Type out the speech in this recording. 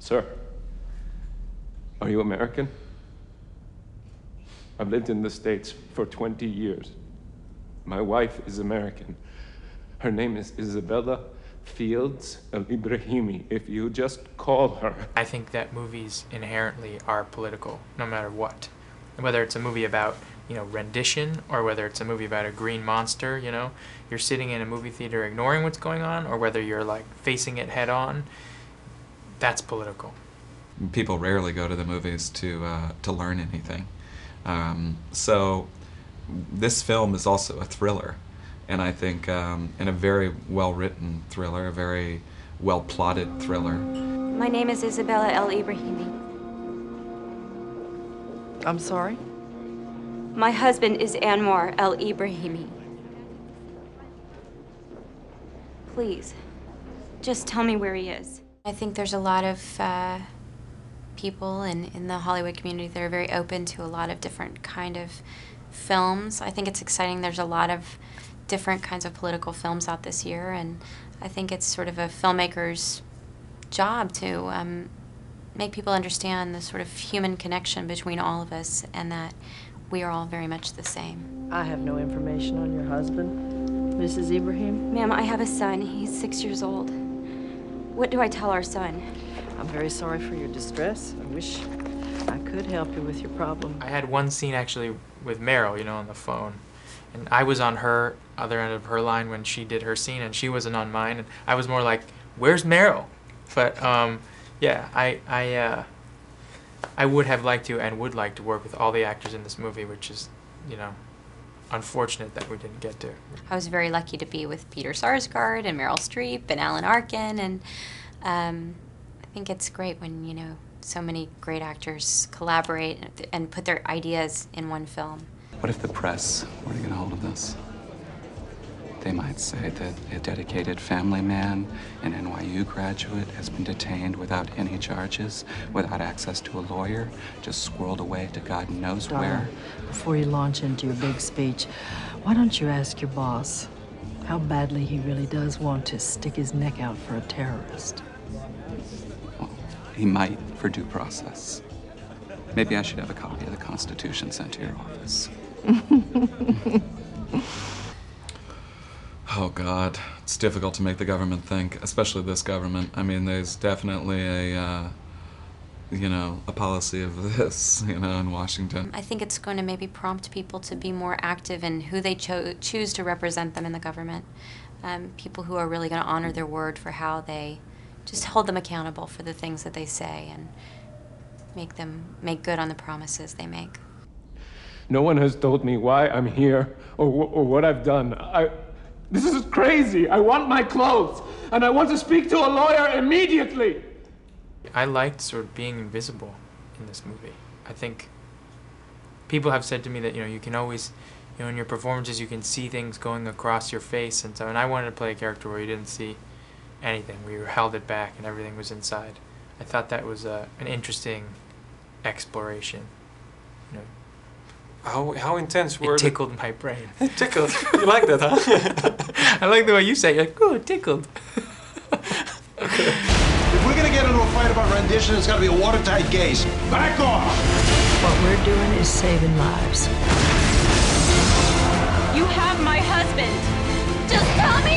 Sir, are you American? I've lived in the States for 20 years. My wife is American. Her name is Isabella Fields Al-Ibrahimi. If you just call her. I think that movies inherently are political, no matter what. Whether it's a movie about, rendition, or whether it's a movie about a green monster, you're sitting in a movie theater ignoring what's going on, or whether you're like facing it head on, that's political. People rarely go to the movies to learn anything. So this film is also a thriller, and I think in a very well-written thriller, a very well-plotted thriller. My name is Isabella Al-Ibrahimi. I'm sorry? My husband is Anwar Al-Ibrahimi. Please, just tell me where he is. I think there's a lot of people in the Hollywood community that are very open to a lot of different kind of films. I think it's exciting. There's a lot of different kinds of political films out this year, and I think it's sort of a filmmaker's job to make people understand the sort of human connection between all of us, and that we are all very much the same. I have no information on your husband, Mrs. Ibrahim. Ma'am, I have a son. He's 6 years old. What do I tell our son? I'm very sorry for your distress. I wish I could help you with your problem. I had one scene actually with Meryl, on the phone. And I was on her other end of her line when she did her scene, and she wasn't on mine. And I was more like, where's Meryl? But yeah, I would have liked to and would like to work with all the actors in this movie, which is, unfortunate that we didn't get to. I was very lucky to be with Peter Sarsgaard and Meryl Streep and Alan Arkin, and I think it's great when, so many great actors collaborate and put their ideas in one film. What if the press were to get a hold of this? They might say that a dedicated family man, an NYU graduate, has been detained without any charges, without access to a lawyer, just squirreled away to God knows where. Before you launch into your big speech, why don't you ask your boss how badly he really does want to stick his neck out for a terrorist? Well, he might for due process. Maybe I should have a copy of the Constitution sent to your office. Oh God, it's difficult to make the government think, especially this government. I mean, there's definitely a policy of this, in Washington. I think it's going to maybe prompt people to be more active in who they choose to represent them in the government. People who are really going to honor their word for how they just hold them accountable for the things that they say and make good on the promises they make. No one has told me why I'm here or what I've done. This is crazy. I want my clothes, and I want to speak to a lawyer immediately. I liked sort of being invisible in this movie. I think people have said to me that, you can always, in your performances, you can see things going across your face and so, and I wanted to play a character where you didn't see anything, where you held it back and everything was inside. I thought that was an interesting exploration. How intense were it tickled my brain. It tickled. You like that, huh? I like the way you say it. You're like, oh, it tickled. If we're gonna get into a fight about rendition, it's gotta be a watertight case. Back off! What we're doing is saving lives. You have my husband. Just tell me